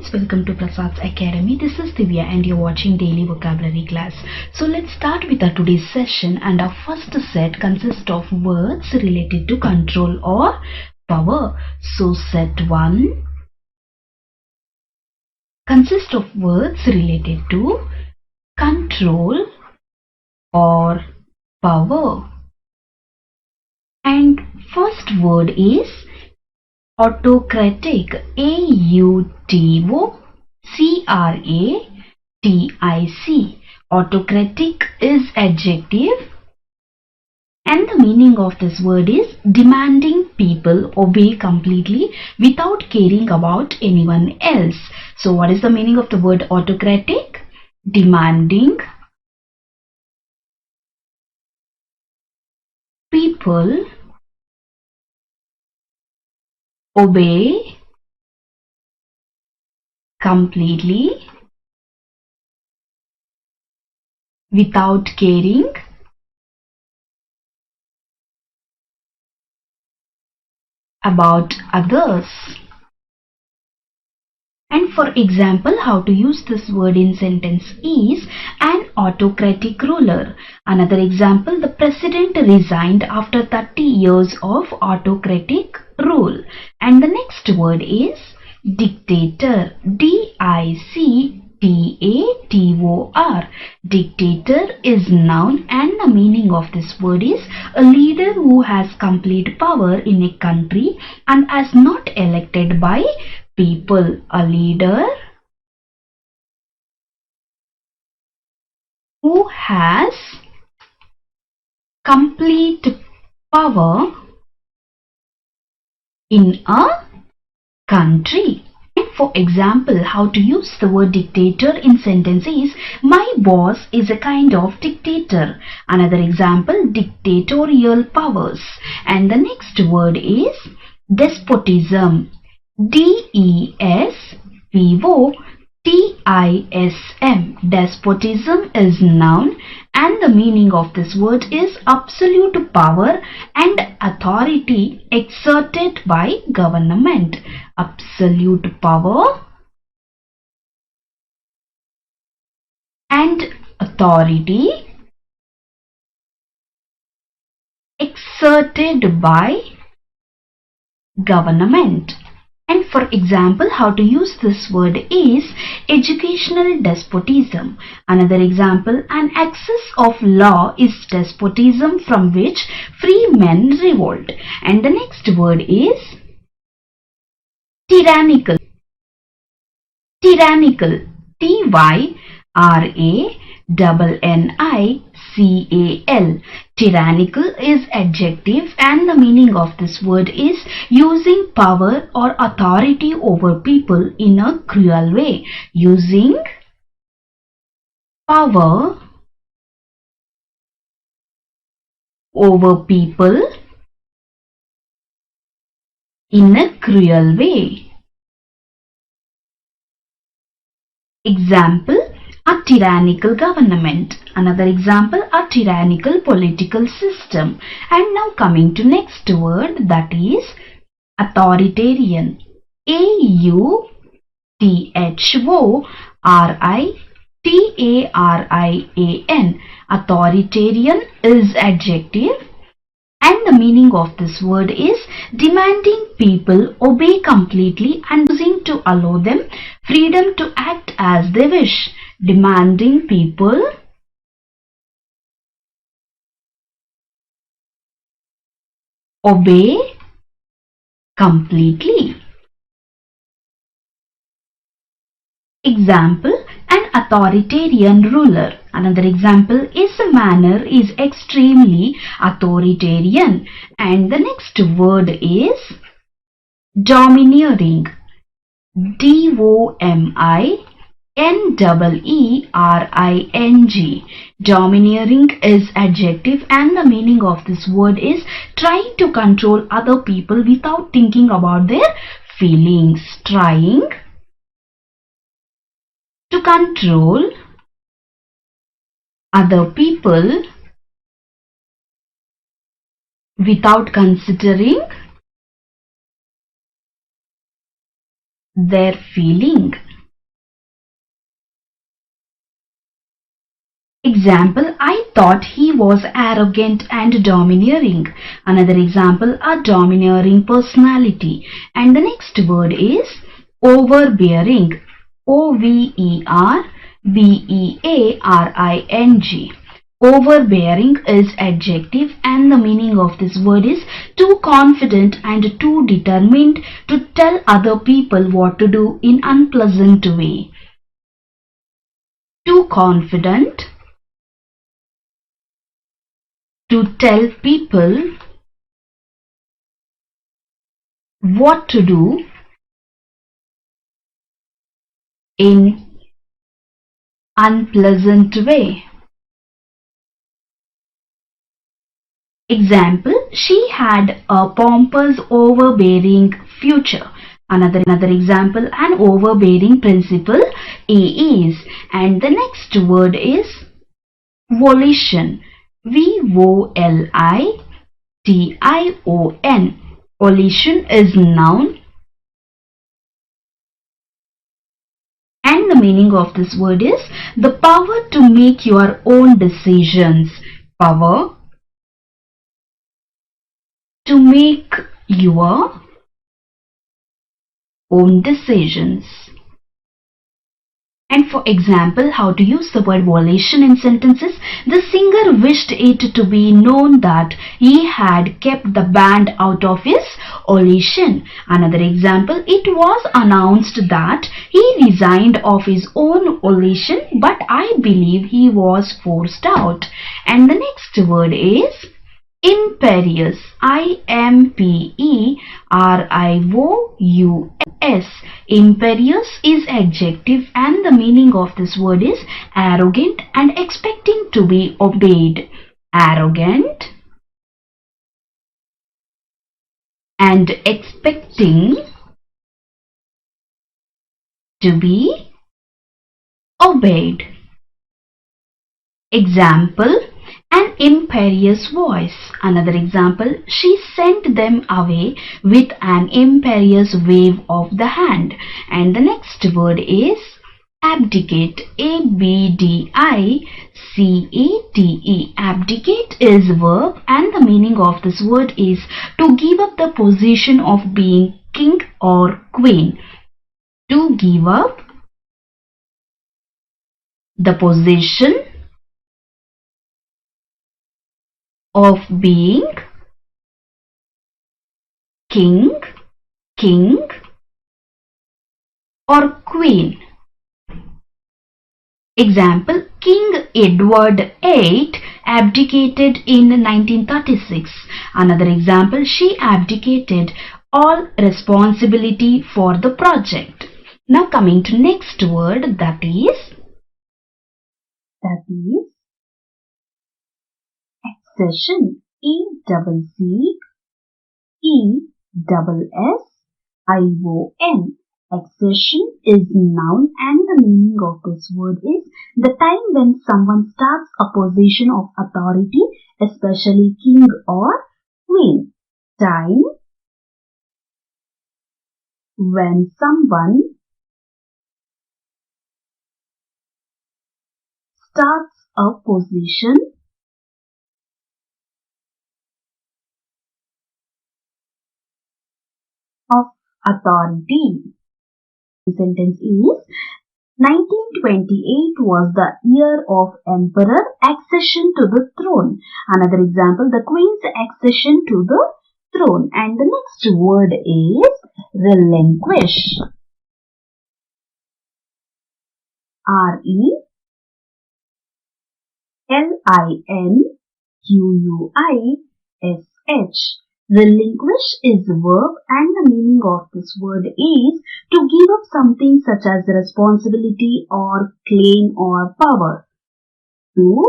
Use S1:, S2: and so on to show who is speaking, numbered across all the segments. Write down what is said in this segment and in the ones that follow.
S1: students, welcome to Prasad's Academy. This is Divya and you're watching daily vocabulary class. So let's start with our today's session, and our first set consists of words related to control or power. So set 1 consists of words related to control or power. And first word is autocratic. A-U-T-O-C-R-A-T-I-C. Autocratic is adjective, and the meaning of this word is demanding people obey completely without caring about anyone else. So what is the meaning of the word autocratic? Demanding people obey completely without caring about others. And for example, how to use this word in sentence is an autocratic ruler. Another example, the president resigned after 30 years of autocratic rule. And the next word is dictator. D-I-C-T-A-T-O-R. Dictator is noun, and the meaning of this word is a leader who has complete power in a country and is not elected by people. A leader who has complete power in a country. And for example, how to use the word dictator in sentence is my boss is a kind of dictator. Another example, dictatorial powers. And the next word is despotism. D-E-S-P-O-T-I-S-M. Despotism is noun, and the meaning of this word is absolute power and authority exerted by government. Absolute power and authority exerted by government. And for example, how to use this word is educational despotism. Another example, an excess of law is despotism from which free men revolt. And the next word is tyrannical. Tyrannical. T-Y-R-A-N-N-I-C-A-L. Tyrannical is adjective, and the meaning of this word is using power or authority over people in a cruel way. Using power over people in a cruel way. Example, a tyrannical government. Another example, a tyrannical political system. And now coming to next word, that is authoritarian. A-U-T-H-O-R-I-T-A-R-I-A-N. Authoritarian is adjective, and the meaning of this word is demanding people obey completely and using to allow them freedom to act as they wish. Demanding people obey completely. Example, an authoritarian ruler. Another example is a manner is extremely authoritarian. And the next word is domineering. D-O-M-I-N-E-E-R-I-N-G. Domineering is adjective, and the meaning of this word is trying to control other people without thinking about their feelings. Trying to control other people without considering their feeling. Example, I thought he was arrogant and domineering. Another example, a domineering personality. And the next word is overbearing. Overbearing. Overbearing is adjective and the meaning of this word is too confident and too determined to tell other people what to do in unpleasant way. Too confident to tell people what to do in unpleasant way. Example, she had a pompous, overbearing future. Another example, an overbearing principal is. And the next word is volition. VOLITION. Volition is noun. And the meaning of this word is the power to make your own decisions. Power to make your own decisions. And for example, how to use the word volition in sentences. The singer wished it to be known that he had kept the band out of his volition. Another example, it was announced that he resigned of his own volition, but I believe he was forced out. And the next word is imperious. IMPERIOUS. Imperious is adjective and the meaning of this word is arrogant and expecting to be obeyed. Arrogant and expecting to be obeyed. Example, an imperious voice. Another example, she sent them away with an imperious wave of the hand. And the next word is abdicate. ABDICATE. Abdicate is verb and the meaning of this word is to give up the position of being king or queen. To give up the position of being king or queen. Example, King Edward VIII abdicated in 1936. Another example, she abdicated all responsibility for the project. Now coming to next word, that is accession. ACCESSION. Accession is noun and the meaning of this word is the time when someone starts a position of authority, especially king or queen. Time when someone starts a position of authority. The sentence is 1928 was the year of emperor accession to the throne. Another example, the queen's accession to the throne. And the next word is relinquish. RELINQUISH. Relinquish is a verb and the meaning of this word is to give up something such as responsibility or claim or power. To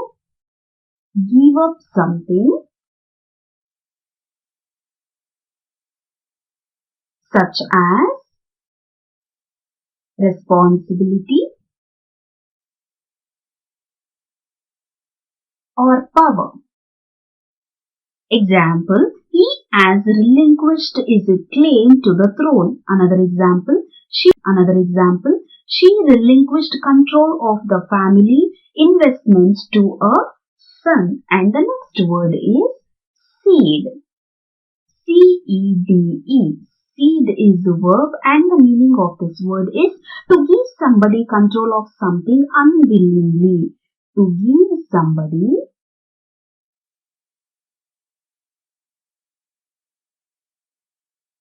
S1: give up something such as responsibility or power. Example, he has relinquished his claim to the throne. Another example, She relinquished control of the family investments to a son. And the next word is cede. C-E-D-E. Cede is the verb and the meaning of this word is to give somebody control of something unwillingly. To give somebody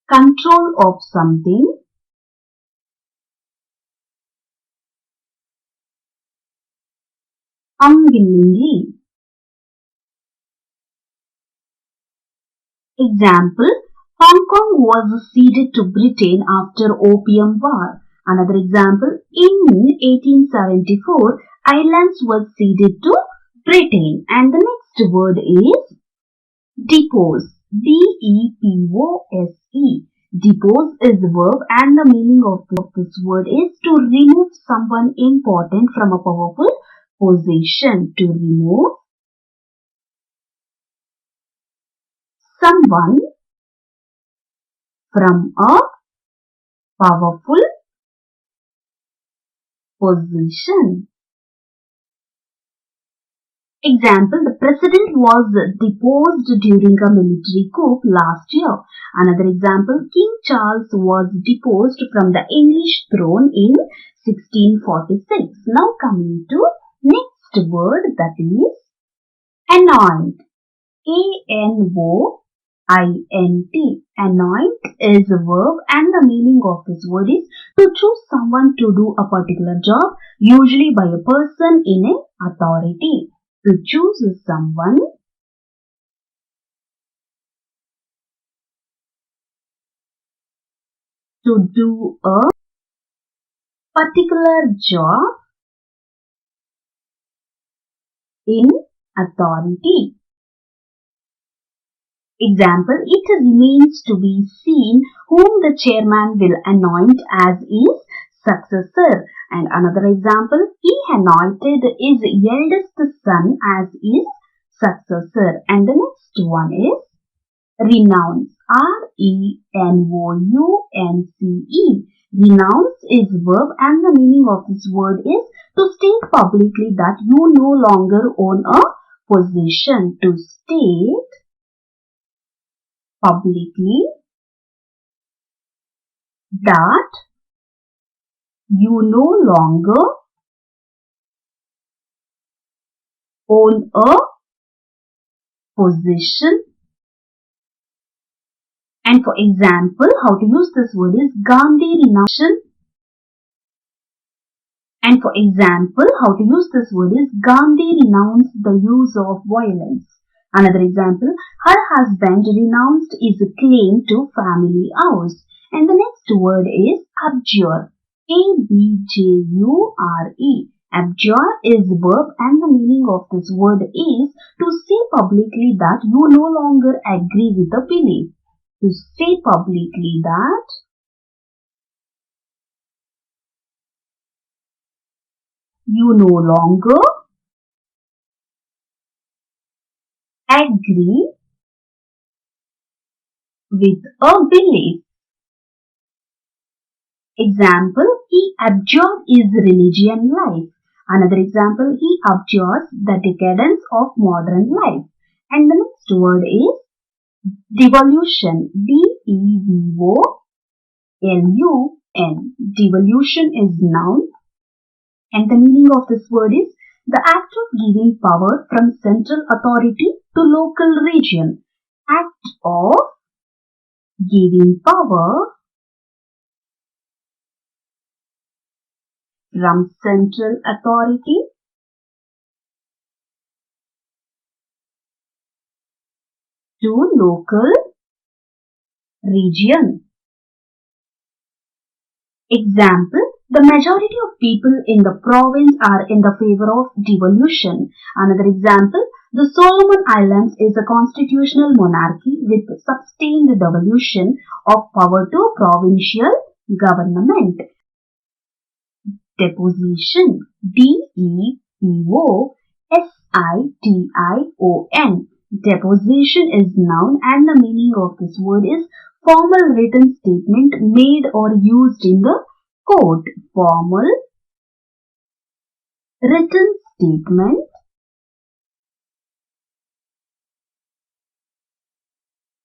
S1: control of something unwillingly. Example, Hong Kong was ceded to Britain after Opium War. Another example, in 1874, islands were ceded to Britain. And the next word is depose. D-E-P-O-S-E. Depose is a verb and the meaning of this word is to remove someone important from a powerful position. To remove someone from a powerful position. Example, the president was deposed during a military coup last year. Another example, King Charles was deposed from the English throne in 1646. Now coming to next word, that is anoint. A-N-O-I-N-T. Anoint is a verb and the meaning of this word is to choose someone to do a particular job, usually by a person in an authority. To choose someone to do a particular job in authority. Example, it remains to be seen whom the chairman will anoint as his successor. And another example, he anointed his eldest son as his successor. And the next one is renounce. R-E-N-O-U-N-C-E. Renounce is verb and the meaning of this word is to state publicly that you no longer own a position. To state publicly that you no longer own a position. And for example, how to use this word is Gandhi renounced. And for example, how to use this word is Gandhi renounced the use of violence. Another example, her husband renounced his claim to family house. And the next word is abjure. A-B-J-U-R-E. Abjure is verb and the meaning of this word is to say publicly that you no longer agree with the belief. To say publicly that you no longer agree with a belief. Example, he abjured his religion life. Another example, he abjures the decadence of modern life. And the next word is devolution. D-E-V-O-L-U-N. Devolution is noun. And the meaning of this word is the act of giving power from central authority to local region. Act of giving power from central authority to local region. Example, the majority of people in the province are in the favor of devolution. Another example, the Solomon Islands is a constitutional monarchy with sustained devolution of power to provincial government. Deposition. D-E-P-O-S-I-T-I-O-N. Deposition is noun and the meaning of this word is formal written statement made or used in the Quote, formal, written statement,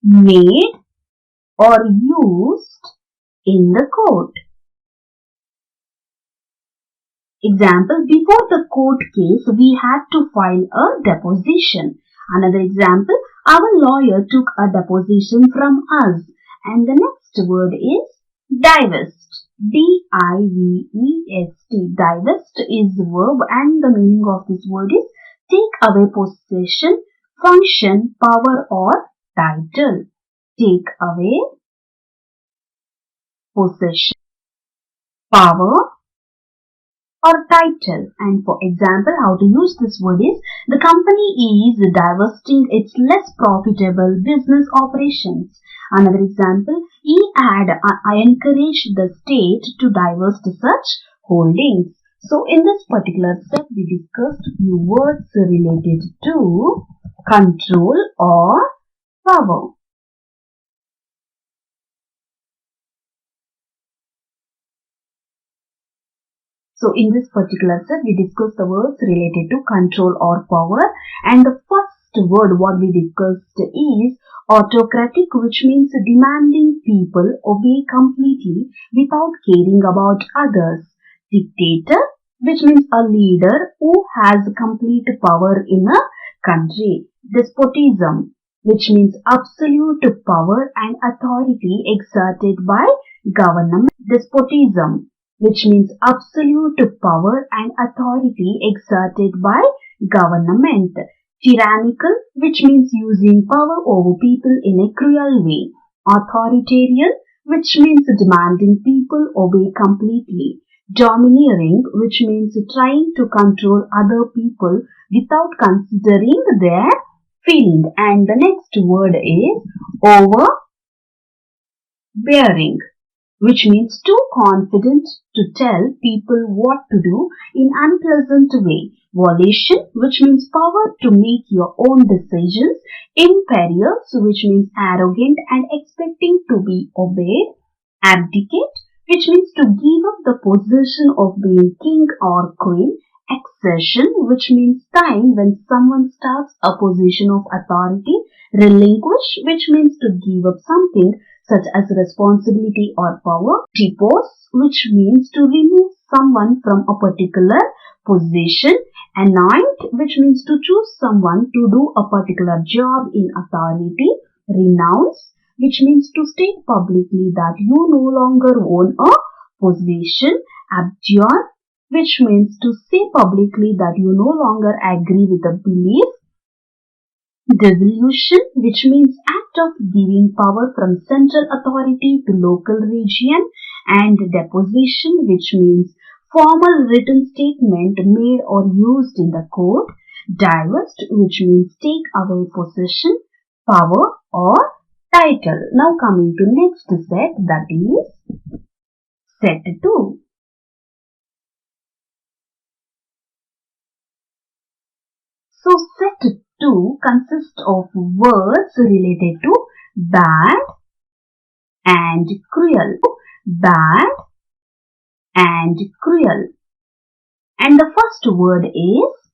S1: made or used in the court. Example, before the court case, we had to file a deposition. Another example, our lawyer took a deposition from us. And the next word is divest. D-I-V-E-S-T. Divest is the verb and the meaning of this word is take away possession, function, power or title. Take away possession, power or title. And for example, how to use this word is the company is divesting its less profitable business operations. Another example, I encouraged the state to divest such holdings. So in this particular step, we discussed few words related to control or power. So in this particular set, we discussed the words related to control or power. And the first word what we discussed is autocratic, which means demanding people obey completely without caring about others. Dictator, which means a leader who has complete power in a country. Despotism, which means absolute power and authority exerted by government. Despotism, which means absolute power and authority exerted by government. Tyrannical, which means using power over people in a cruel way. Authoritarian, which means demanding people obey completely. Domineering, which means trying to control other people without considering their feeling. And the next word is overbearing, which means too confident to tell people what to do in unpleasant way. Volition, which means power to make your own decisions. Imperious, which means arrogant and expecting to be obeyed. Abdicate, which means to give up the position of being king or queen. Accession, which means time when someone starts a position of authority. Relinquish, which means to give up something such as responsibility or power. Depose, which means to remove someone from a particular position. Anoint, which means to choose someone to do a particular job in authority. Renounce, which means to state publicly that you no longer own a position. Abjure, which means to say publicly that you no longer agree with the belief. Devolution, which means act of giving power from central authority to local region. And deposition, which means formal written statement made or used in the court. Divest, which means take away possession, power or title. Now coming to next set, that is set 2. So set 2 consists of words related to bad and cruel. Bad and cruel. And the first word is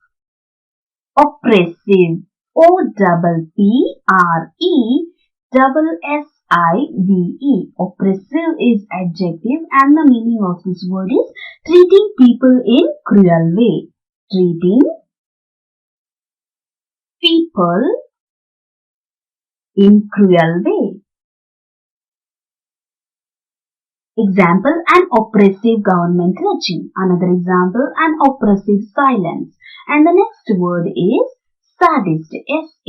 S1: oppressive. O-P-P-R-E-S-S-I-V-E. Oppressive is adjective and the meaning of this word is treating people in cruel way. Treating people in cruel way. Example, an oppressive government regime. Another example, an oppressive silence. And the next word is sadist. S-A-D-I-S-T.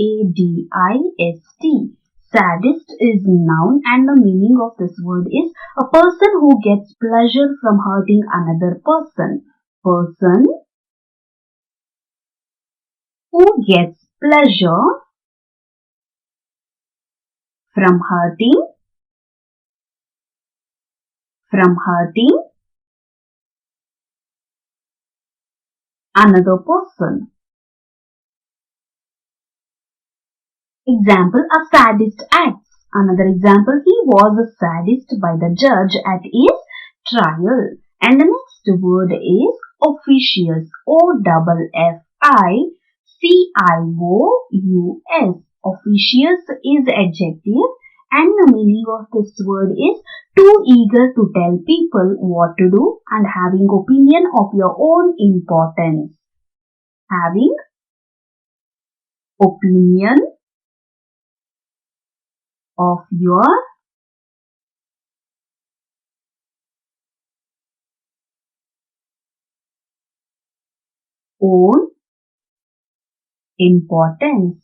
S1: Sadist is noun and the meaning of this word is a person who gets pleasure from hurting another person. Person who gets pleasure from hurting another person. Example, a sadist acts. Another example, he was a sadist by the judge at his trial. And the next word is officious. O-F-F-I-C-I-O-U-S. Officious is adjective and the meaning of this word is too eager to tell people what to do and having opinion of your own importance. Having opinion of your own importance.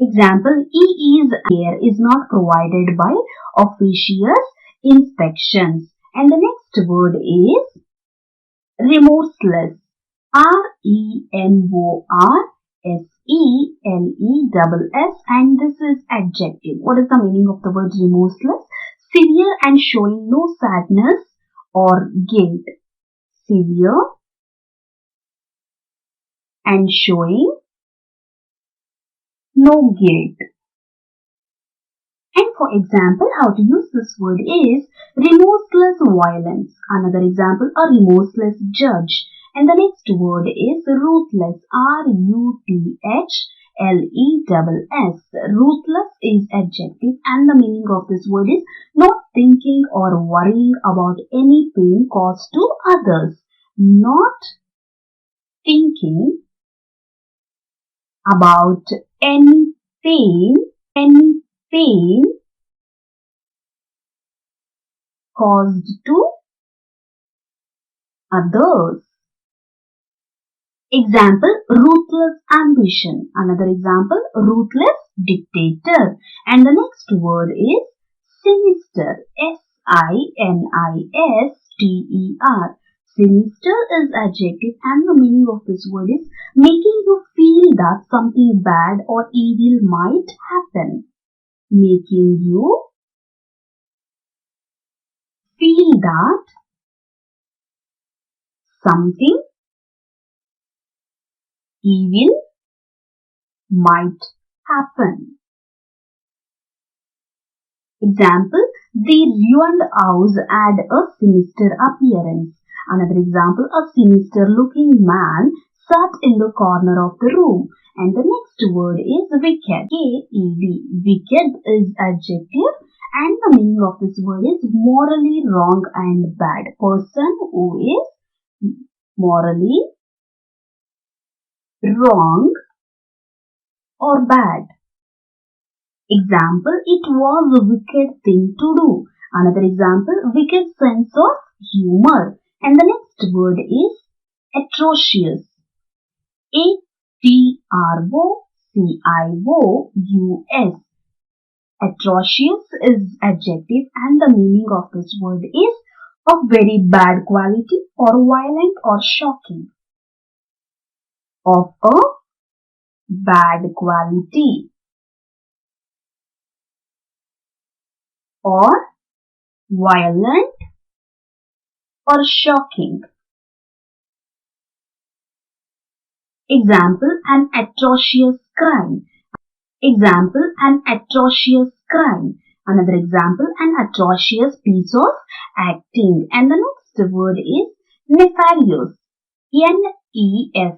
S1: Example, E.E.'s care is not provided by officious inspections. And the next word is remorseless. R-E-M-O-R-S-E-L-E-S-S, and this is adjective. What is the meaning of the word remorseless? Severe and showing no sadness or guilt. Severe and showing no guilt. And for example, how to use this word is remorseless violence. Another example, a remorseless judge. And the next word is ruthless. R-U-T-H-L-E-S-S. Ruthless is adjective and the meaning of this word is not thinking or worrying about any pain caused to others. Not thinking about any pain caused to others. Example, ruthless ambition. Another example, ruthless dictator. And the next word is sinister. S-I-N-I-S-T-E-R. Sinister is adjective and the meaning of this word is making you feel that something bad or evil might happen. Making you feel that something evil might happen. Example, the ruined house had a sinister appearance. Another example, a sinister looking man sat in the corner of the room. And the next word is wicked. K-E-D. Wicked is adjective and the meaning of this word is morally wrong and bad. Person who is morally wrong or bad. Example, it was a wicked thing to do. Another example, wicked sense of humor. And the next word is atrocious. A-T-R-O-C-I-O-U-S. Atrocious is adjective and the meaning of this word is of very bad quality or violent or shocking. Of a bad quality or violent or shocking. Example, an atrocious crime. Example, an atrocious crime. Another example, an atrocious piece of acting. And the next word is nefarious. N-E-F-A-R-I-O-U-S.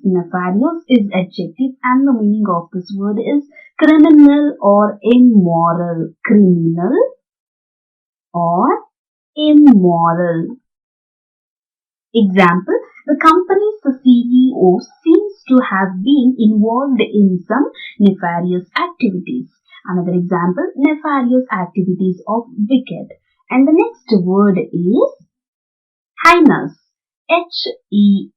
S1: Nefarious is adjective and the meaning of this word is criminal or immoral. Criminal or immoral. Example, the company's CEO seems to have been involved in some nefarious activities. Another example, nefarious activities of wicked. And the next word is heinous. H-E-I-N-O-U-S.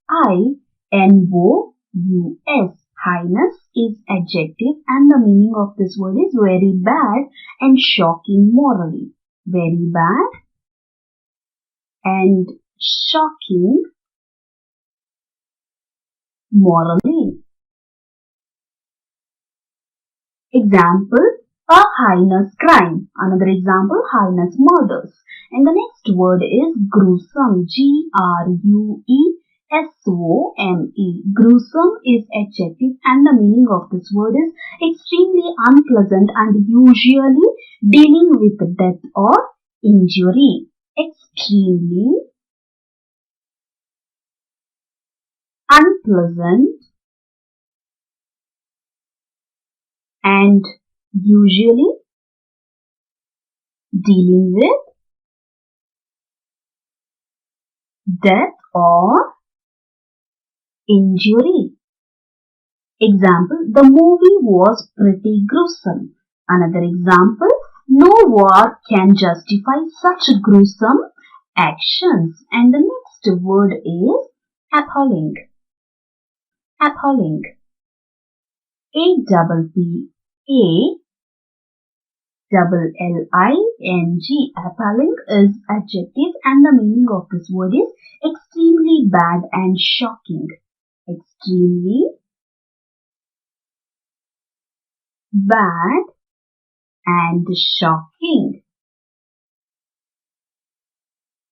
S1: Heinous is adjective and the meaning of this word is very bad and shocking morally. Very bad and shocking morally. Example, a heinous crime. Another example, heinous murders. And the next word is gruesome. G-R-U-E-S-O-M-E. S-O-M-E. Gruesome is adjective and the meaning of this word is extremely unpleasant and usually dealing with death or injury. Extremely unpleasant and usually dealing with death or injury. Example, the movie was pretty gruesome. Another example, no war can justify such gruesome actions. And the next word is appalling. Appalling. A-P-P-A L-L-I-N-G. Appalling is adjective and the meaning of this word is extremely bad and shocking. Extremely bad and shocking.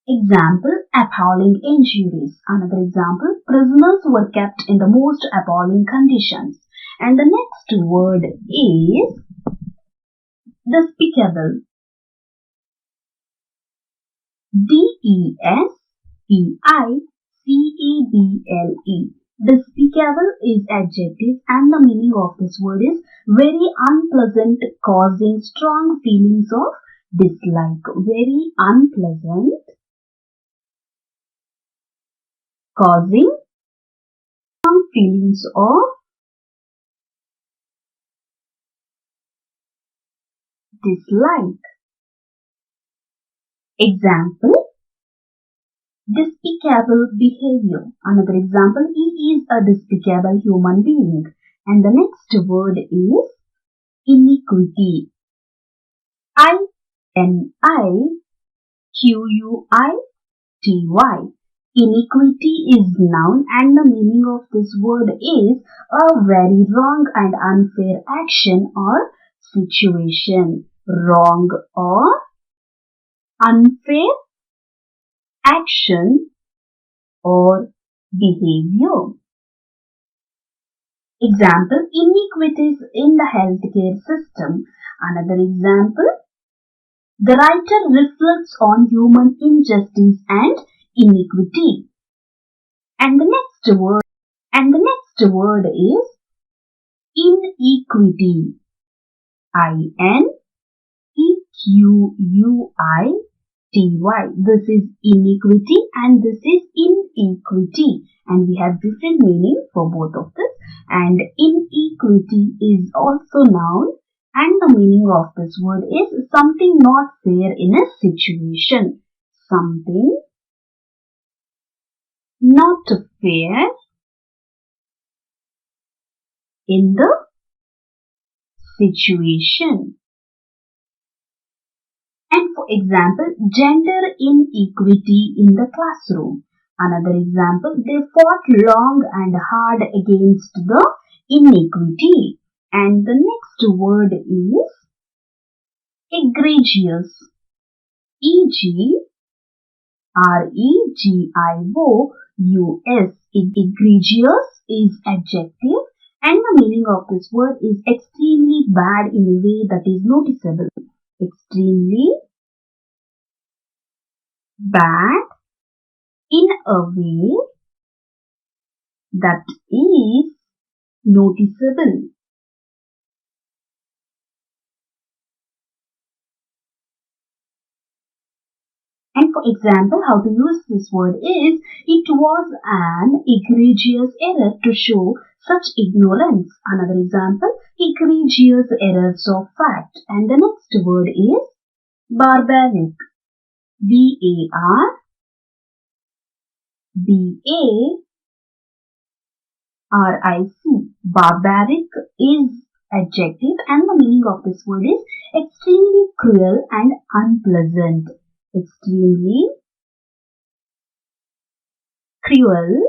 S1: Example, appalling injuries. Another example, prisoners were kept in the most appalling conditions. And the next word is despicable. D-E-S-P-I-C-A-B-L-E. Despicable is adjective and the meaning of this word is very unpleasant, causing strong feelings of dislike. Very unpleasant, causing strong feelings of dislike. Example, despicable behavior. Another example, he is a despicable human being. And the next word is iniquity. I-N-I-Q-U-I-T-Y. Iniquity is noun and the meaning of this word is a very wrong and unfair action or situation. Wrong or unfair action or behavior. Example, inequities in the healthcare system. Another example, the writer reflects on human injustice and iniquity. And the next word is inequity. I-N-E-Q-U-I-T-Y. This is iniquity and this is inequity. And we have different meaning for both of this. And inequity is also noun and the meaning of this word is something not fair in a situation. Something not fair in the situation. And for example, gender inequity in the classroom. Another example, they fought long and hard against the inequity. And the next word is egregious. E-G-R-E-G-I-O-U-S. Egregious is adjective and the meaning of this word is extremely bad in a way that is noticeable. Extremely bad in a way that is noticeable. And for example, how to use this word is, it was an egregious error to show such ignorance. Another example, egregious errors of fact. And the next word is barbaric. B-A-R-B-A-R-I-C. Barbaric is adjective and the meaning of this word is extremely cruel and unpleasant. Extremely cruel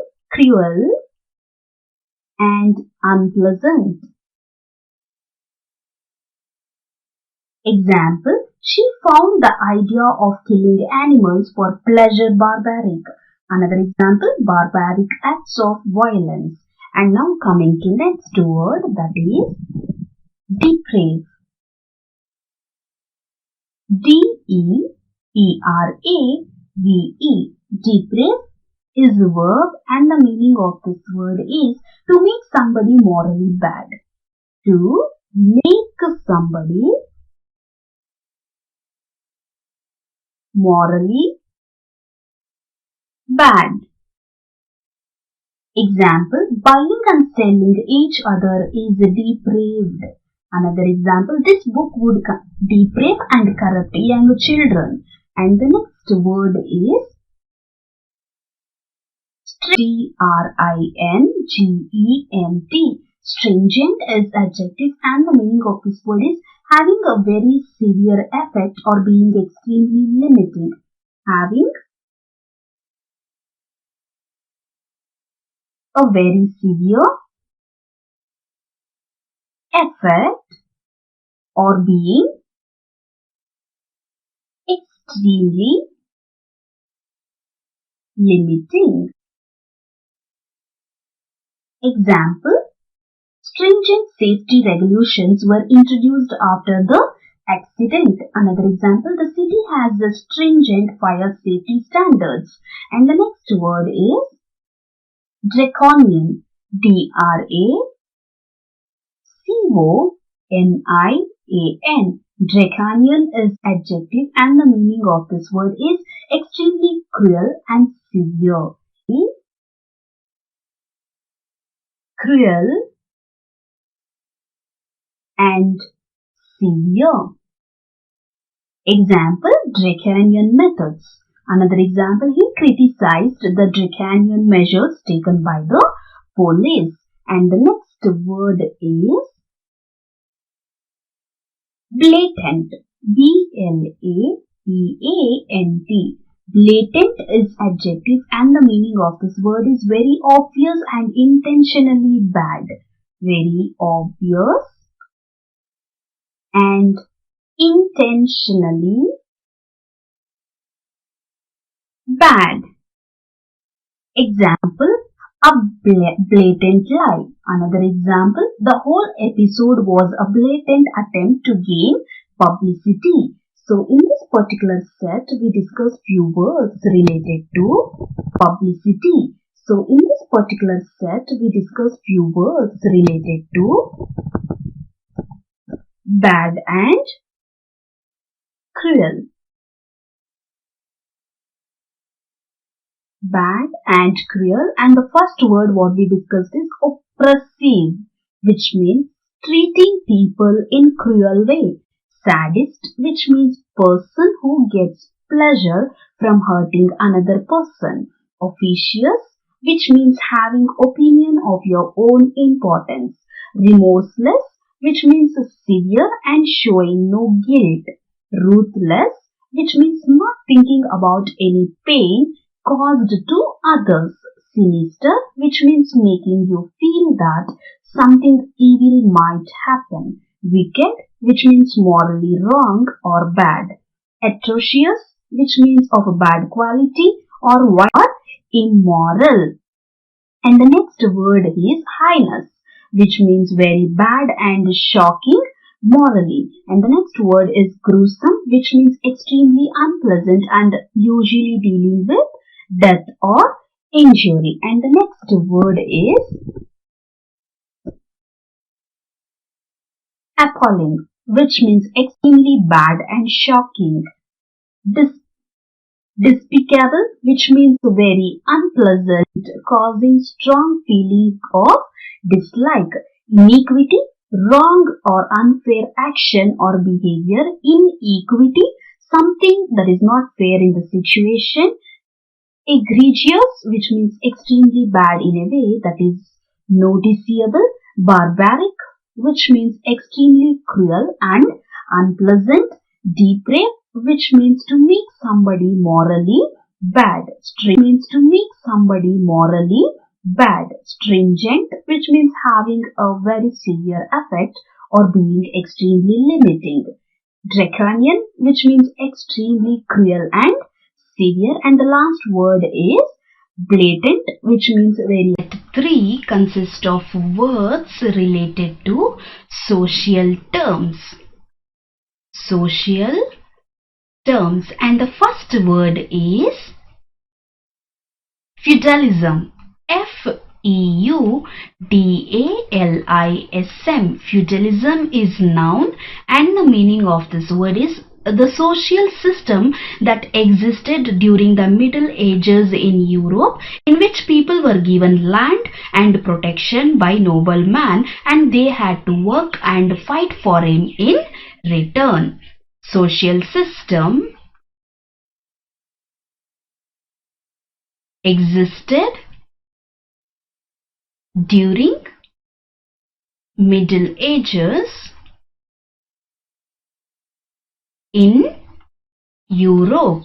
S1: and unpleasant. Example, she found the idea of killing animals for pleasure barbaric. Another example, barbaric acts of violence. And now coming to next word, that is deprave. D-E-P-R-A-V-E. Deprave is a verb and the meaning of this word is to make somebody morally bad. To make somebody morally bad. Example, buying and selling each other is depraved. Another example, this book would deprave and corrupt young children. And the next word is Stringent. Stringent is adjective and the meaning of this word is having a very severe effect or being extremely limiting. Having a very severe effect or being extremely limiting. Example, stringent safety regulations were introduced after the accident. Another example, the city has the stringent fire safety standards. And the next word is draconian. D-R-A-C-O-N-I-A-N. Draconian is adjective and the meaning of this word is extremely cruel and severe. Cruel and severe. Example, draconian methods. Another example, he criticized the draconian measures taken by the police. And the next word is blatant. B-L-A-T-A-N-T. Blatant is adjective and the meaning of this word is very obvious and intentionally bad. Very obvious and intentionally bad. Example, a blatant lie. Another example, the whole episode was a blatant attempt to gain publicity. So in this particular set, we discussed few words related to publicity. So in this particular set, we discussed few words related to bad and cruel. Bad and cruel, and the first word what we discussed is oppressive, which means treating people in cruel way. Sadist, which means person who gets pleasure from hurting another person. Officious, which means having opinion of your own importance. Remorseless, which means severe and showing no guilt. Ruthless, which means not thinking about any pain caused to others. Sinister, which means making you feel that something evil might happen. Wicked, which means morally wrong or bad. Atrocious, which means of a bad quality or immoral. And the next word is heinous, which means very bad and shocking morally. And the next word is gruesome, which means extremely unpleasant and usually dealing with death or injury. And the next word is appalling, which means extremely bad and shocking. Despicable, which means very unpleasant, causing strong feeling of dislike. Iniquity, wrong or unfair action or behavior. Inequity, something that is not fair in the situation. Egregious, which means extremely bad in a way that is noticeable. Barbaric, which means extremely cruel and unpleasant. Depraved, which means to make somebody morally bad. Means to make somebody morally bad. Stringent, which means having a very severe effect or being extremely limiting. Draconian, which means extremely cruel and severe. And the last word is blatant, which means very. Set 3 consists of words related to social terms. Social terms, and the first word is feudalism. Feudalism. Feudalism is noun, and the meaning of this word is the social system that existed during the Middle Ages in Europe, in which people were given land and protection by noblemen, and they had to work and fight for him in return. Social system existed during Middle Ages in Europe,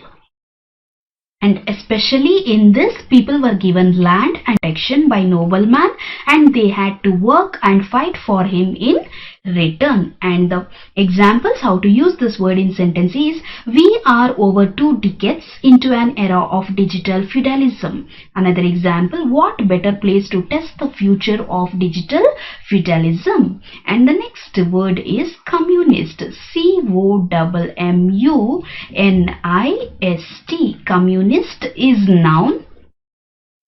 S1: and especially in this, people were given land and protection by noblemen, and they had to work and fight for him in return. And the examples how to use this word in sentence is: we are over 2 decades into an era of digital feudalism. Another example: what better place to test the future of digital feudalism? And the next word is communist. COMMUNIST. Communist is noun,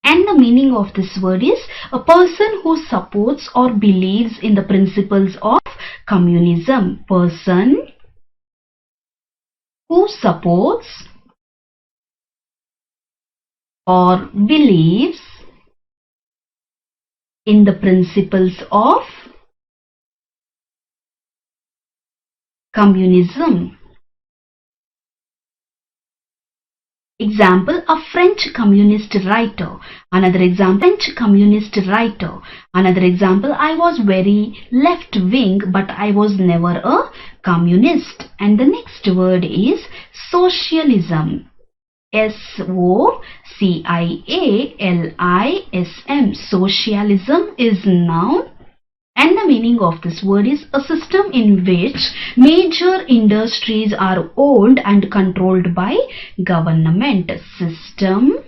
S1: and the meaning of this word is a person who supports or believes in the principles of communism. Person who supports or believes in the principles of communism. Example: a French communist writer. Another example: French communist writer. Another example: I was very left wing, but I was never a communist. And the next word is socialism. SOCIALISM. Socialism is noun, and the meaning of this word is a system in which major industries are owned and controlled by government. System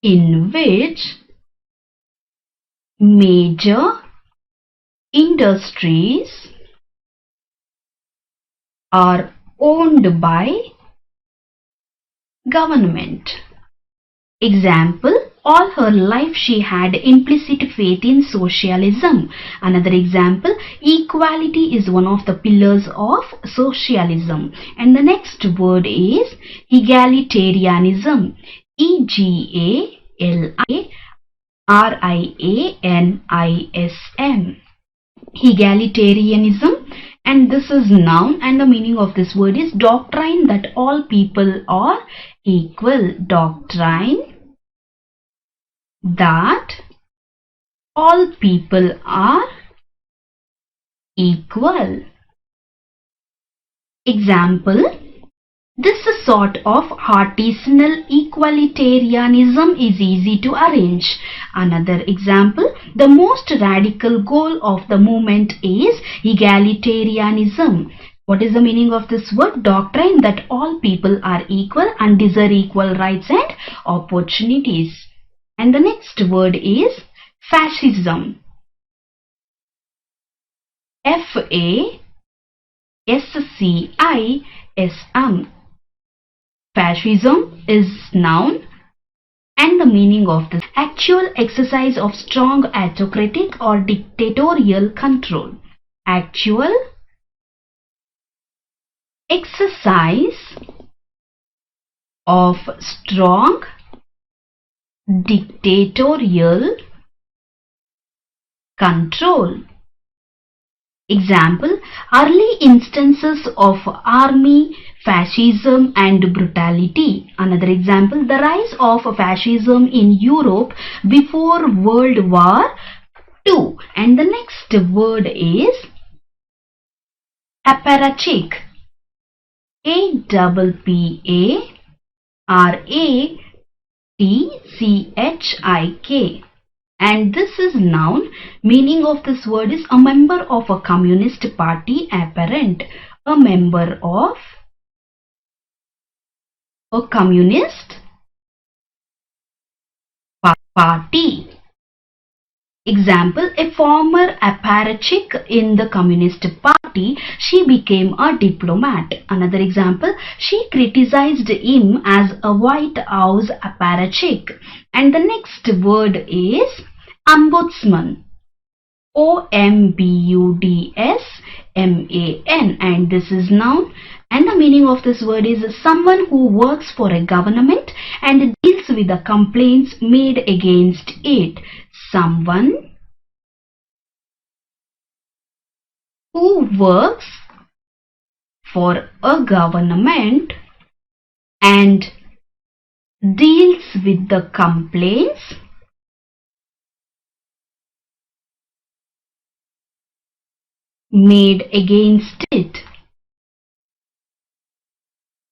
S1: in which major industries are owned by government. Example: all her life she had implicit faith in socialism. Another example: equality is one of the pillars of socialism. And the next word is egalitarianism. EGALITARIANISM. Egalitarianism, and this is noun, and the meaning of this word is doctrine that all people are equal. Doctrine that all people are equal. Example: this sort of artisanal equalitarianism is easy to arrange. Another example: the most radical goal of the movement is egalitarianism. What is the meaning of this word? Doctrine that all people are equal and deserve equal rights and opportunities. And the next word is fascism. FASCISM. Fascism is noun, and the meaning of this: actual exercise of strong autocratic or dictatorial control. Actual exercise of strong dictatorial control. Example: early instances of army fascism and brutality. Another example: the rise of fascism in Europe before World War II. And the next word is apparatchik. APPARATCHIK. And this is noun. Meaning of this word is a member of a communist party. Apparent. A member of a communist party. Example, a former apparatchik in the Communist Party, she became a diplomat. Another example, she criticized him as a White House apparatchik. And the next word is ombudsman. OMBUDSMAN, and this is noun, and the meaning of this word is someone who works for a government and deals with the complaints made against it. Someone who works for a government and deals with the complaints made against it.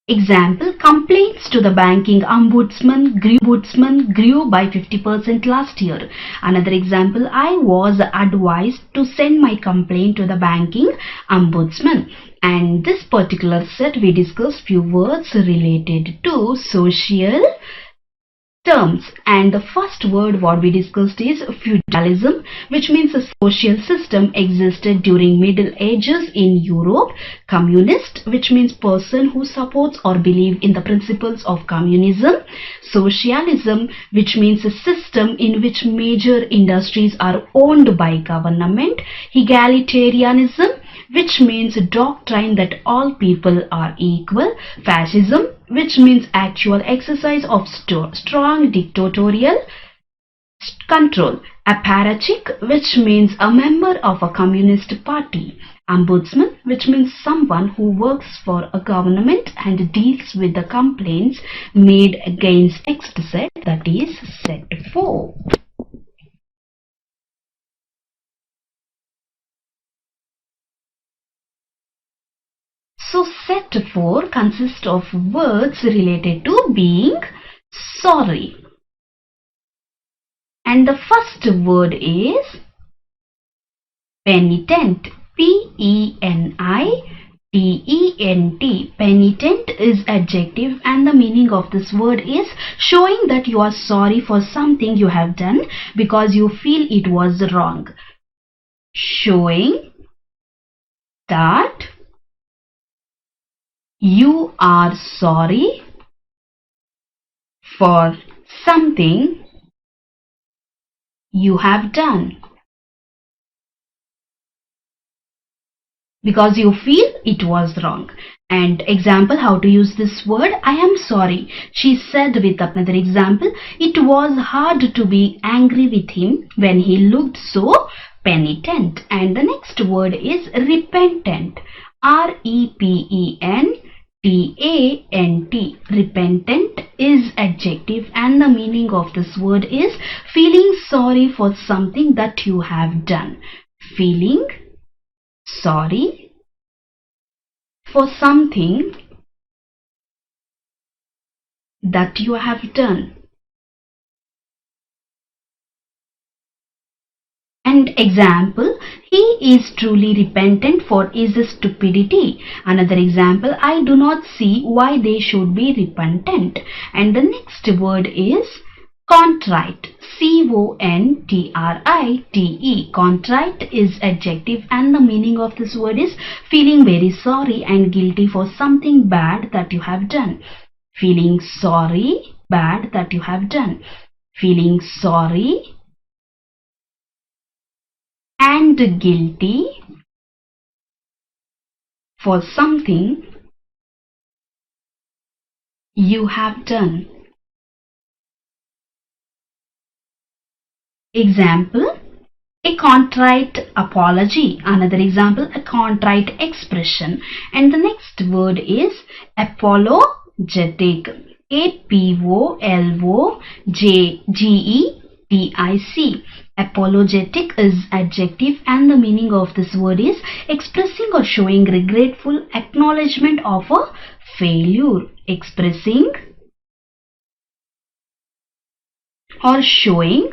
S1: Example, complaints to the banking ombudsman grew by 50% last year. Another example, I was advised to send my complaint to the banking ombudsman. And this particular set we discussed few words related to social terms, and the first word what we discussed is feudalism, which means a social system existed during Middle Ages in Europe. Communist, which means person who supports or believe in the principles of communism. Socialism, which means a system in which major industries are owned by government. Egalitarianism, which means a doctrine that all people are equal. Fascism, which means actual exercise of strong dictatorial control. Apparatchik, which means a member of a communist party. Ombudsman, which means someone who works for a government and deals with the complaints made against next set, that is set 4. So set 4 consists of words related to being sorry. And the first word is penitent. P-E-N-I-T-E-N-T. Penitent is adjective, and the meaning of this word is showing that you are sorry for something you have done because you feel it was wrong. Showing that you are sorry for something you have done because you feel it was wrong. And example, how to use this word, I am sorry, she said with another example, it was hard to be angry with him when he looked so penitent. And the next word is repentant. R-E-P-E-N-T-A-N-T. Repentant is adjective, and the meaning of this word is feeling sorry for something that you have done. Feeling sorry for something that you have done. And example, he is truly repentant for his stupidity. Another example, I do not see why they should be repentant. And the next word is contrite. C-O-N-T-R-I-T-E. Contrite is adjective, and the meaning of this word is feeling very sorry and guilty for something bad that you have done. Feeling sorry, bad that you have done. Feeling sorry and guilty for something you have done. Example, a contrite apology. Another example, a contrite expression. And the next word is apologetic. A-P-O-L-O-G-E-T-I-C. Apologetic is adjective, and the meaning of this word is expressing or showing regretful acknowledgement of a failure. Expressing or showing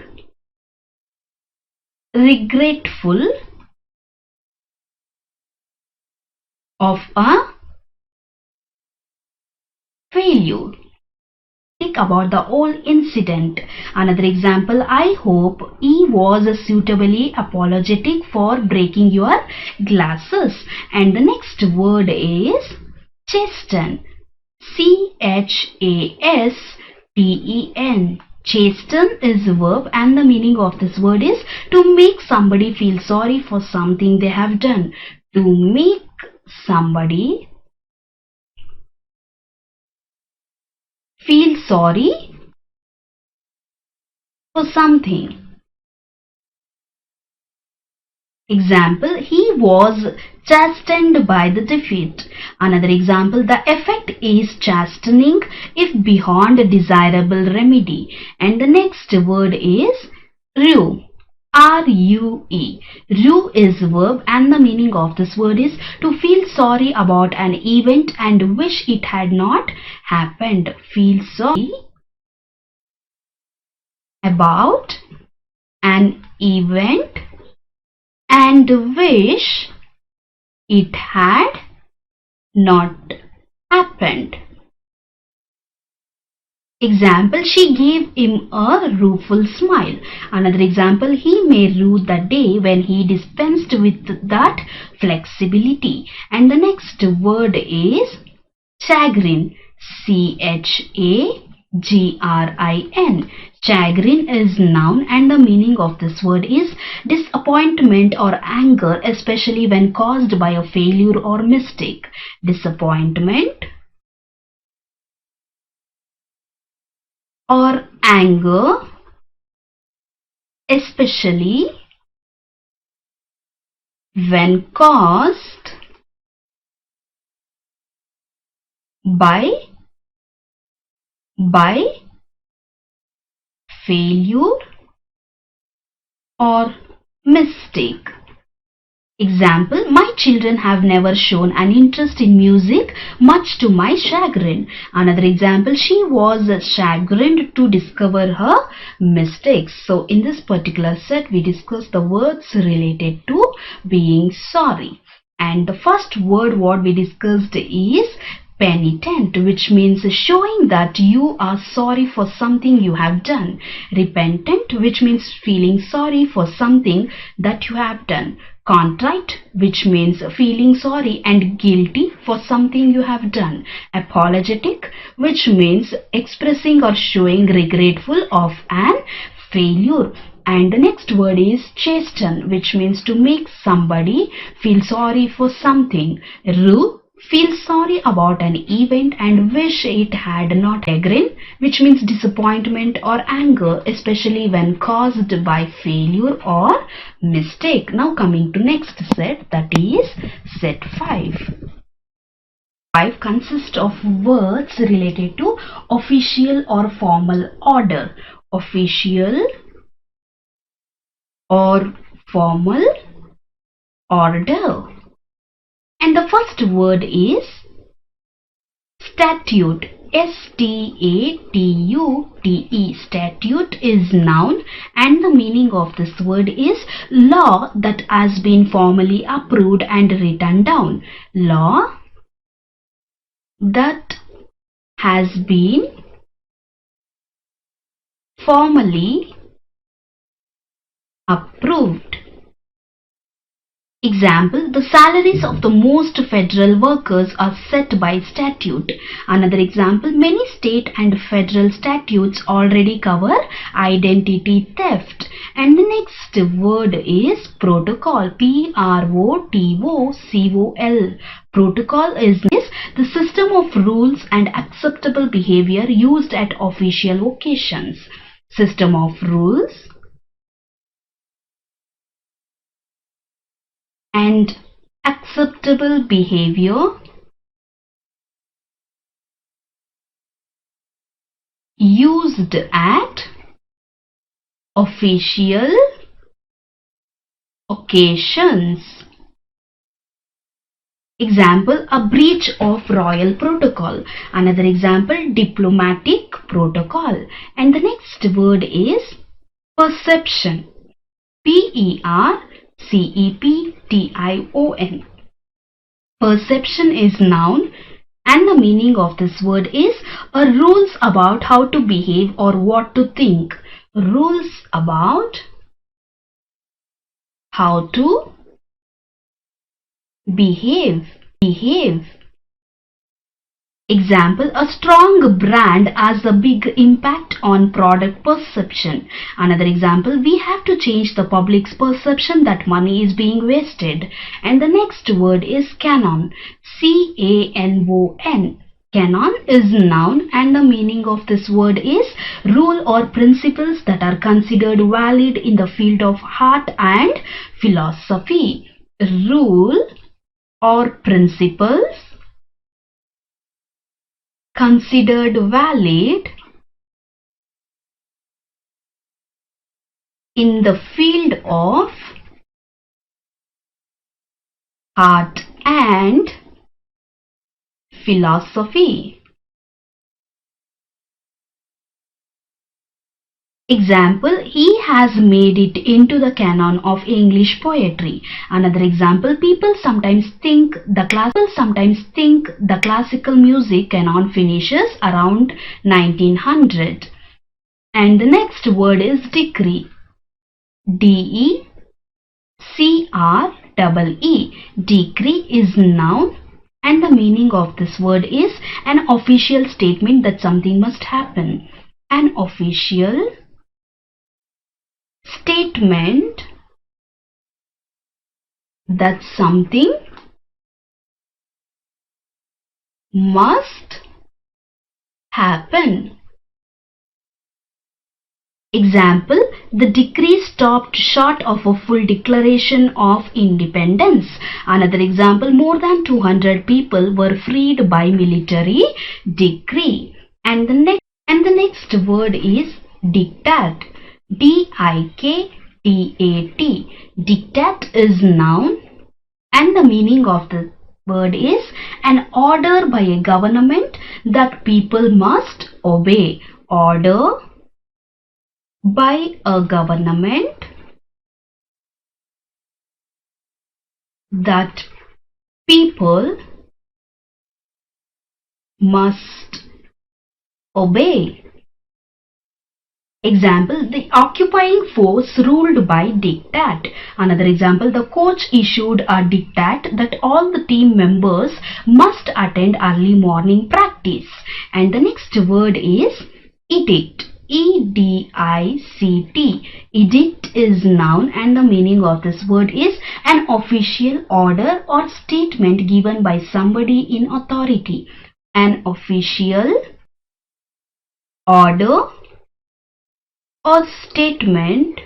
S1: regretful of a failure. apologetic about the whole incident. Another example, I hope he was suitably apologetic for breaking your glasses. And the next word is chasten. chasten. Chasten is a verb, and the meaning of this word is to make somebody feel sorry for something they have done. To make somebody feel sorry for something. Example, he was chastened by the defeat. Another example, the effect is chastening if beyond a desirable remedy. And the next word is rue. R-U-E. Rue is a verb, and the meaning of this word is to feel sorry about an event and wish it had not happened. Feel sorry about an event and wish it had not happened. Example, she gave him a rueful smile. Another example, he may rue the day when he dispensed with that flexibility. And the next word is chagrin. C-H-A-G-R-I-N. Chagrin is noun, and the meaning of this word is disappointment or anger, especially when caused by a failure or mistake. Disappointment or anger, especially when caused by failure or mistake. Example, my children have never shown an interest in music, much to my chagrin. Another example, she was chagrined to discover her mistakes. So in this particular set, we discussed the words related to being sorry. And the first word what we discussed is penitent, which means showing that you are sorry for something you have done. Repentant, which means feeling sorry for something that you have done. Contrite, which means feeling sorry and guilty for something you have done. Apologetic, which means expressing or showing regretful of an failure. And the next word is chasten, which means to make somebody feel sorry for something. Rue, feel sorry about an event and wish it had not. Chagrin, which means disappointment or anger, especially when caused by failure or mistake. Now coming to next set, that is set 5. 5 consists of words related to official or formal order. Official or formal order. And the first word is statute. S-T-A-T-U-T-E. Statute is noun, and the meaning of this word is law that has been formally approved and written down. Law that has been formally approved. Example, the salaries of the most federal workers are set by statute. Another example, many state and federal statutes already cover identity theft. And the next word is protocol. P-R-O-T-O-C-O-L. Protocol is the system of rules and acceptable behavior used at official occasions. System of rules and acceptable behavior used at official occasions. Example, a breach of royal protocol. Another example, diplomatic protocol. And the next word is perception. P-E-R-C-E-P-T-I-O-N. Perception is noun, and the meaning of this word is Rules about how to behave or what to think. Rules about how to behave. Example, a strong brand has a big impact on product perception. Another example, we have to change the public's perception that money is being wasted. And the next word is canon. C-A-N-O-N. Canon is noun and the meaning of this word is rule or principles that are considered valid in the field of art and philosophy. Rule or principles considered valid in the field of art and philosophy. Example, he has made it into the canon of English poetry. Another example, people sometimes think the classical music canon finishes around 1900. And the next word is decree. D-E-C-R-E-E. Decree is noun and the meaning of this word is an official statement that something must happen. An official statement that something must happen. Example, the decree stopped short of a full declaration of independence. Another example, more than 200 people were freed by military decree. And the next word is diktat. D-I-K-T-A-T. Diktat is noun and the meaning of the word is an order by a government that people must obey. Order by a government that people must obey. Example, the occupying force ruled by diktat. Another example, the coach issued a diktat that all the team members must attend early morning practice. And the next word is edict. E-D-I-C-T. Edict is noun and the meaning of this word is an official order or statement given by somebody in authority. An official order or statement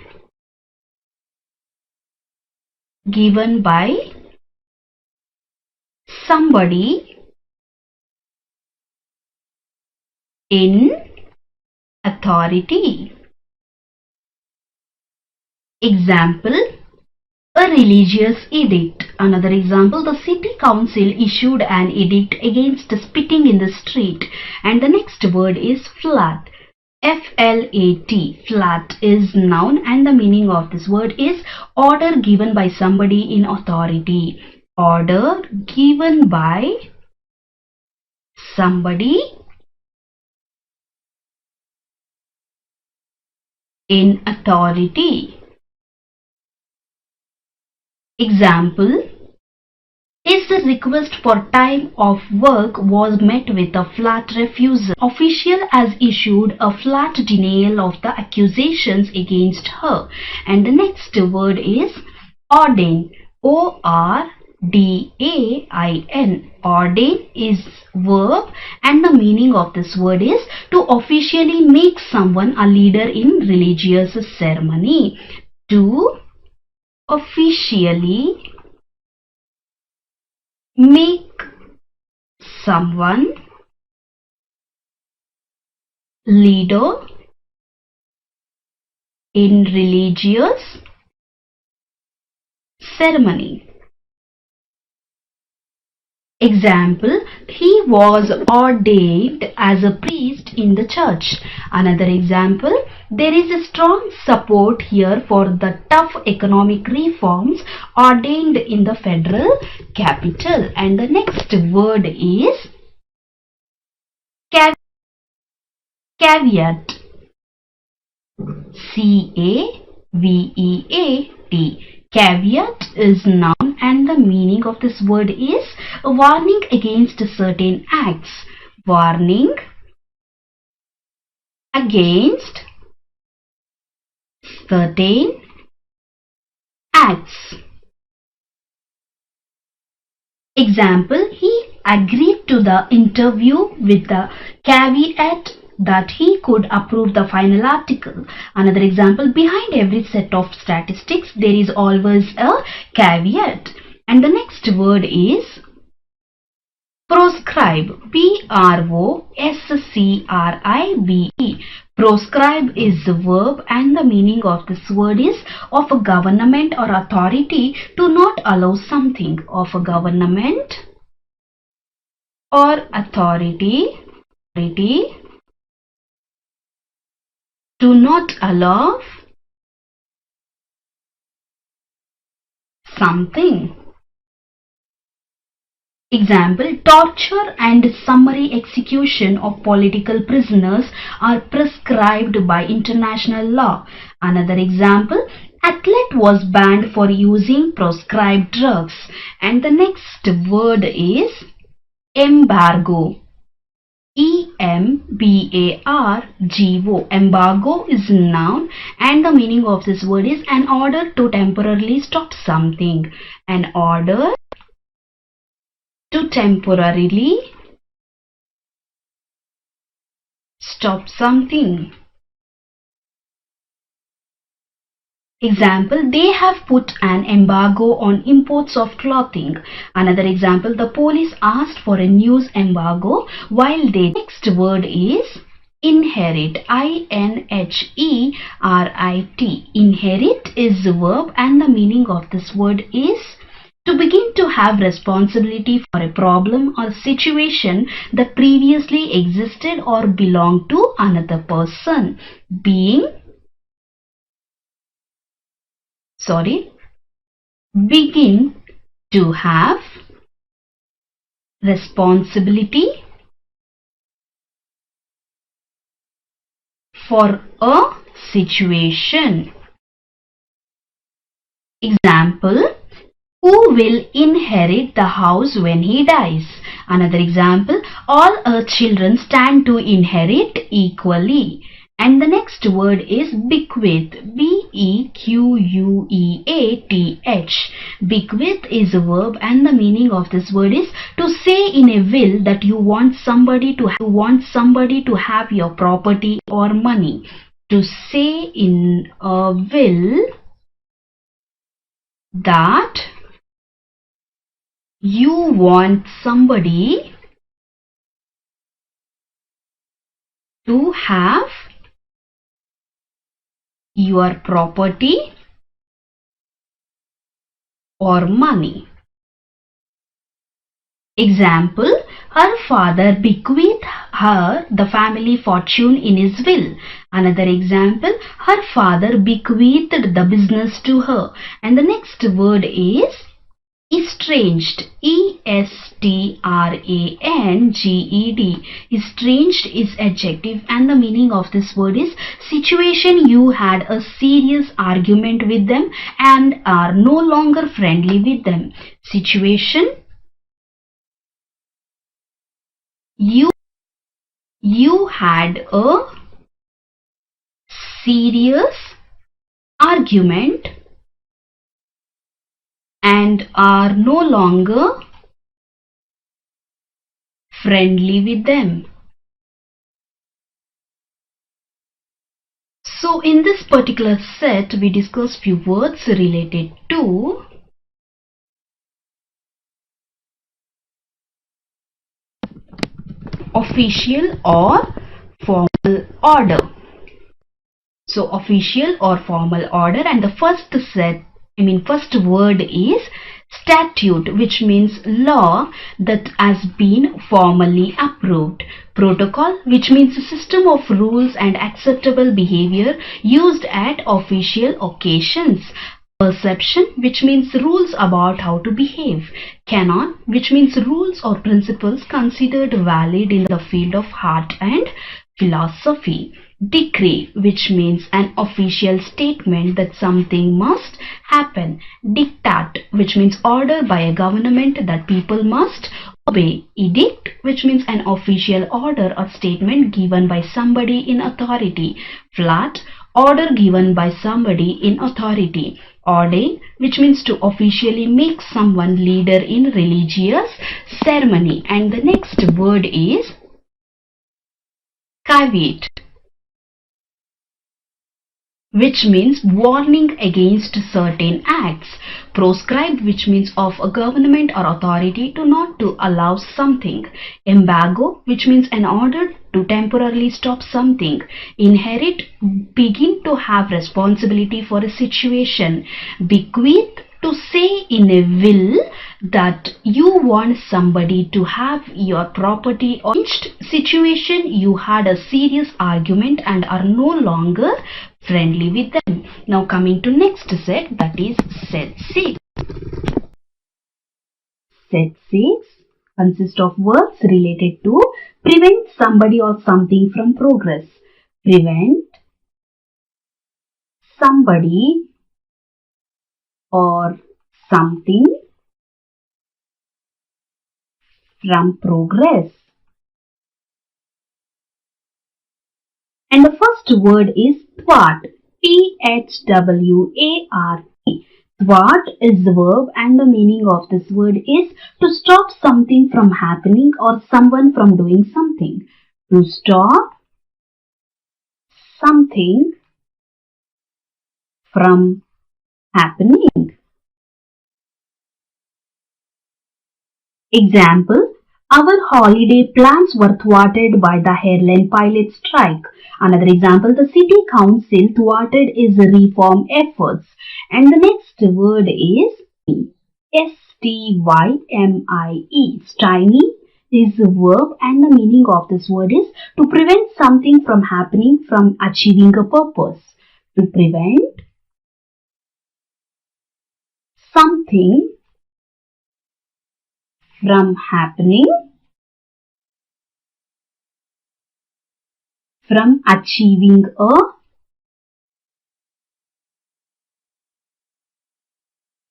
S1: given by somebody in authority. Example, a religious edict. Another example, the city council issued an edict against spitting in the street. And the next word is flat. F-L-A-T. Flat is noun and the meaning of this word is order given by somebody in authority. Order given by somebody in authority. Example, if the request for time off work was met with a flat refusal, official has issued a flat denial of the accusations against her. And the next word is ordain. O-R-D-A-I-N. Ordain is verb and the meaning of this word is to officially make someone a leader in religious ceremony. To officially make someone leader in religious ceremony. Example, he was ordained as a priest in the church. Another example, there is a strong support here for the tough economic reforms ordained in the federal capital. And the next word is Caveat. C-A-V-E-A-T. Caveat is noun and the meaning of this word is a warning against certain acts. Warning against certain acts. Example, he agreed to the interview with the caveat that he could approve the final article. Another example, behind every set of statistics there is always a caveat. And the next word is proscribe. P-R-O-S-C-R-I-B-E. Proscribe is the verb and the meaning of this word is of a government or authority to not allow something. Of a government or authority to not allow something. Example, torture and summary execution of political prisoners are prescribed by international law. Another example, athlete was banned for using proscribed drugs. And the next word is embargo. E-M-B-A-R-G-O. Embargo is a noun and the meaning of this word is an order to temporarily stop something. An order to temporarily stop something. Example, they have put an embargo on imports of clothing. Another example, the police asked for a news embargo while they. Next word is inherit. I-N-H-E-R-I-T. Inherit is the verb and the meaning of this word is to begin to have responsibility for a problem or situation that previously existed or belonged to another person. Begin to have responsibility for a situation. Example, who will inherit the house when he dies? Another example, all our children stand to inherit equally. And the next word is bequeath. B-E-Q-U-E-A-T-H. Bequeath is a verb and the meaning of this word is to say in a will that you want somebody to have your property or money. To say in a will that you want somebody to have your property or money. Example, her father bequeathed her the family fortune in his will. Another example, her father bequeathed the business to her. And the next word is estranged. E-S-T-R-A-N-G-E-D. Estranged is adjective and the meaning of this word is situation you had a serious argument with them and are no longer friendly with them. Situation you had a serious argument and are no longer friendly with them. So in this particular set we discussed few words related to official or formal order. So official or formal order, and the first word is statute, which means law that has been formally approved. Protocol, which means a system of rules and acceptable behavior used at official occasions. Perception, which means rules about how to behave. Canon, which means rules or principles considered valid in the field of art and philosophy. Decree, which means an official statement that something must happen. Diktat, which means order by a government that people must obey. Edict, which means an official order or statement given by somebody in authority. Flat, order given by somebody in authority. Ordain, which means to officially make someone leader in religious ceremony. And the next word is caveat, which means warning against certain acts. Proscribed, which means of a government or authority to not to allow something. Embargo, which means an order to temporarily stop something. Inherit, begin to have responsibility for a situation. Bequeath, to say in a will that you want somebody to have your property or situation you had a serious argument and are no longer friendly with them. Now coming to next set, that is set 6. Set 6 consists of words related to prevent somebody or something from progress. Prevent somebody or something from progress. And the first word is thwart. T-H-W-A-R-T. Thwart is the verb and the meaning of this word is to stop something from happening or someone from doing something. To stop something from happening. Example, our holiday plans were thwarted by the airline pilot strike. Another example, the city council thwarted its reform efforts. And the next word is S-T-Y-M-I-E. Stymie is a verb and the meaning of this word is to prevent something from happening, from achieving a purpose. To prevent something from happening, from achieving a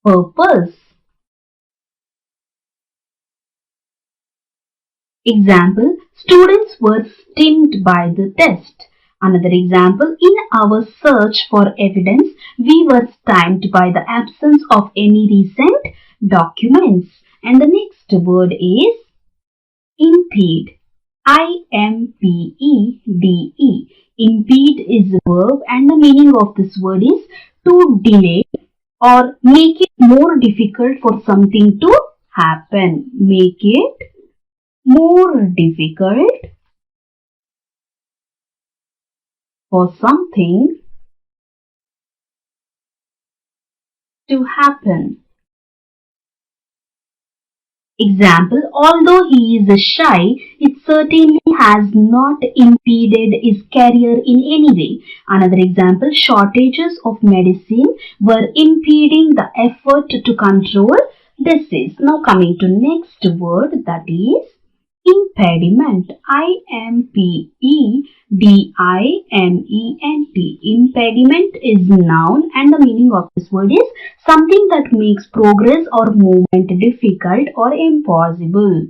S1: purpose. Example, students were stimmed by the test. Another example, in our search for evidence, we were stymied by the absence of any recent documents. And the next word is impede. I-M-P-E-D-E. Impede is a verb and the meaning of this word is to delay or make it more difficult for something to happen. Make it more difficult for something to happen. Example, although he is shy, it certainly has not impeded his career in any way. Another example, shortages of medicine were impeding the effort to control disease. Now coming to next word, that is impediment. I-M-P-E-D-I-M-E-N-T. Impediment is noun and the meaning of this word is something that makes progress or movement difficult or impossible.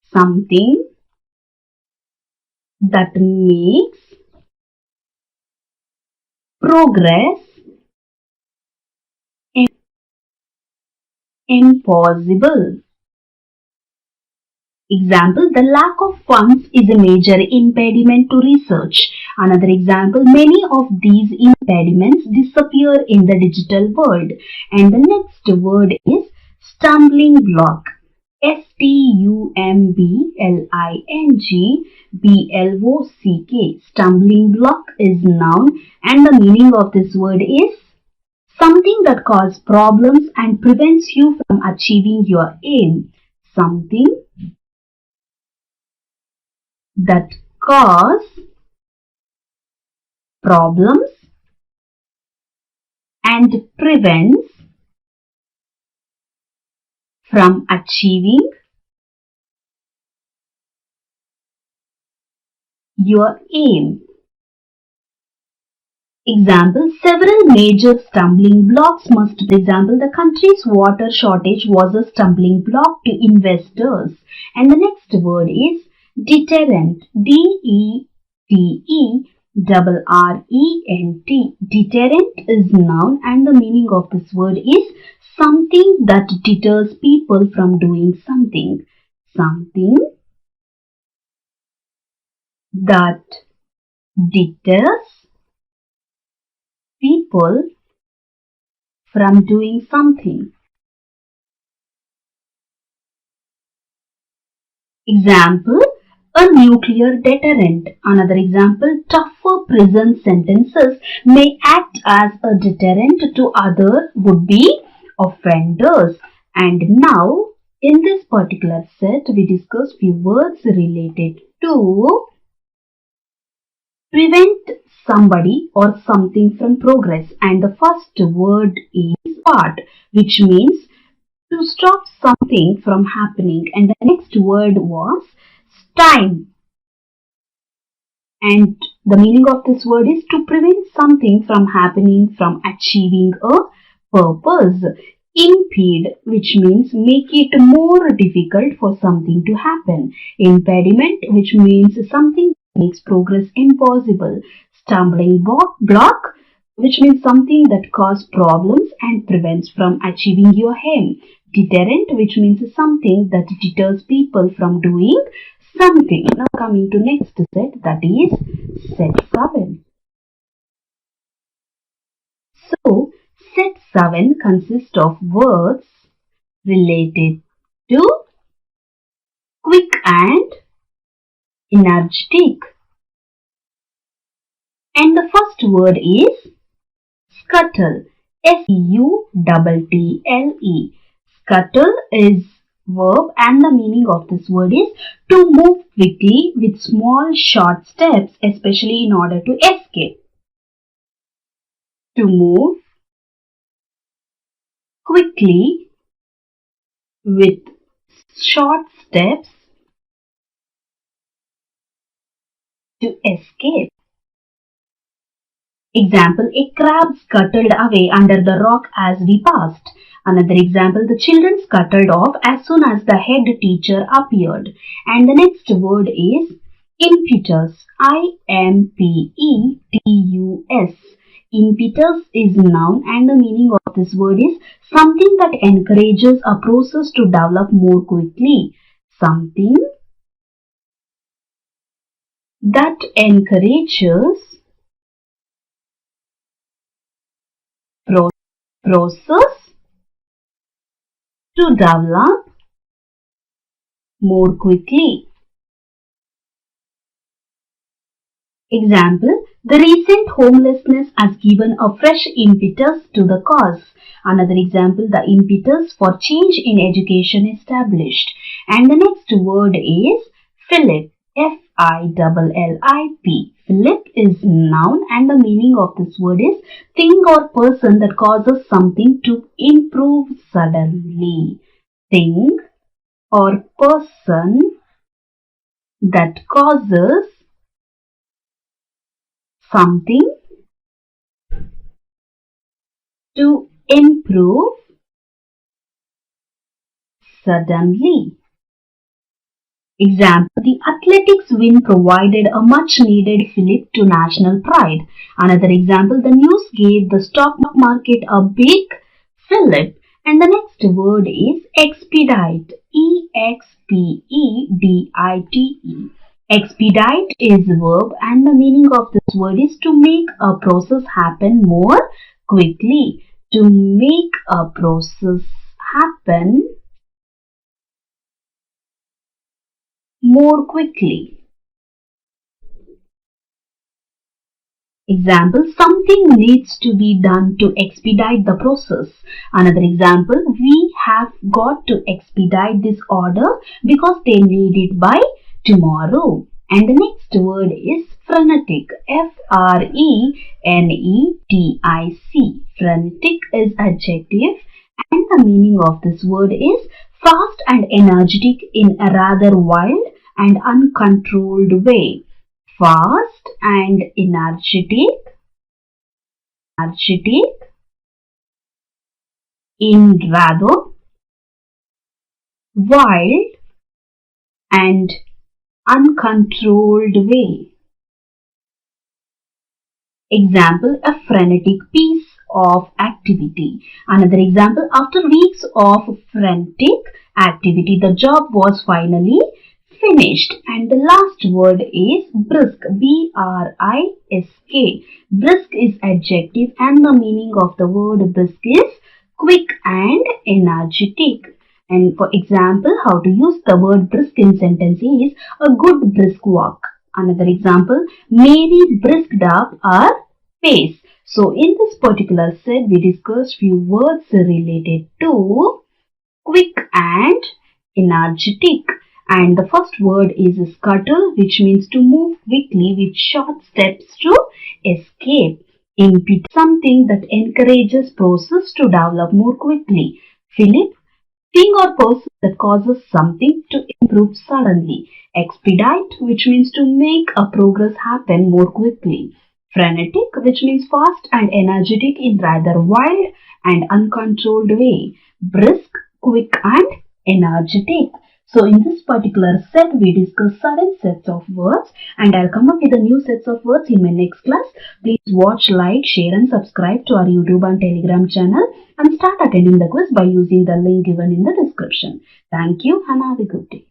S1: Something that makes progress impossible. Example, the lack of funds is a major impediment to research. Another example, many of these impediments disappear in the digital world. And the next word is stumbling block. S-T-U-M-B-L-I-N-G-B-L-O-C-K. Stumbling block is noun and the meaning of this word is something that causes problems and prevents you from achieving your aim. Something that cause problems and prevents from achieving your aim. Example, several major stumbling blocks must be. Example, the country's water shortage was a stumbling block to investors. And the next word is deterrent. D-E-T-E-R-R-E-N-T. Deterrent is noun and the meaning of this word is something that deters people from doing something. Something that deters people from doing something. Example, a nuclear deterrent. Another example, tougher prison sentences may act as a deterrent to other would-be offenders. And now, in this particular set, we discuss few words related to prevent somebody or something from progress. And the first word is part, which means to stop something from happening. And the next word was time. And the meaning of this word is to prevent something from happening, from achieving a purpose. Impede, which means make it more difficult for something to happen. Impediment, which means something makes progress impossible. Stumbling block, which means something that causes problems and prevents from achieving your aim. Deterrent, which means something that deters people from doing something. Now coming to next set, that is set 7. So set 7 consists of words related to quick and energetic. And the first word is scuttle. S-U-T-T-L-E. Scuttle is verb and the meaning of this word is to move quickly with small short steps, especially in order to escape. To move quickly with short steps to escape. Example, a crab scuttled away under the rock as we passed. Another example, the children scuttled off as soon as the head teacher appeared. And the next word is impetus. I-M-P-E-T-U-S. Impetus is noun and the meaning of this word is something that encourages a process to develop more quickly. Something that encourages process to develop more quickly. Example, the recent homelessness has given a fresh impetus to the cause. Another example, the impetus for change in education established. And the next word is fillip. F-I-L-L-I-P. Fillip is noun and the meaning of this word is thing or person that causes something to improve suddenly. Thing or person that causes something to improve suddenly. Example, the athletics win provided a much needed fillip to national pride. Another example, the news gave the stock market a big fillip. And the next word is expedite. E-X-P-E-D-I-T-E. Expedite is verb and the meaning of this word is to make a process happen more quickly. To make a process happen more quickly. Example, something needs to be done to expedite the process. Another example, we have got to expedite this order because they need it by tomorrow. And the next word is frenetic. Frenetic. Frenetic is adjective and the meaning of this word is fast and energetic in a rather wild and uncontrolled way. Fast and energetic in rather wild and uncontrolled way. Example, a frenetic piece of activity. Another example, after weeks of frantic activity, the job was finally finished. And the last word is brisk. B-R-I-S-K. Brisk is adjective and the meaning of the word brisk is quick and energetic. And for example, how to use the word brisk in sentence is a good brisk walk. Another example, Mary brisked up her pace. So in this particular set, we discussed few words related to quick and energetic. And the first word is scuttle, which means to move quickly with short steps to escape. Impede, something that encourages process to develop more quickly. Fillip, thing or person that causes something to improve suddenly. Expedite, which means to make a progress happen more quickly. Frenetic, which means fast and energetic in rather wild and uncontrolled way. Brisk, quick and energetic. So in this particular set, we discussed 7 sets of words and I'll come up with the new sets of words in my next class. Please watch, like, share and subscribe to our YouTube and Telegram channel and start attending the quiz by using the link given in the description. Thank you and have a good day.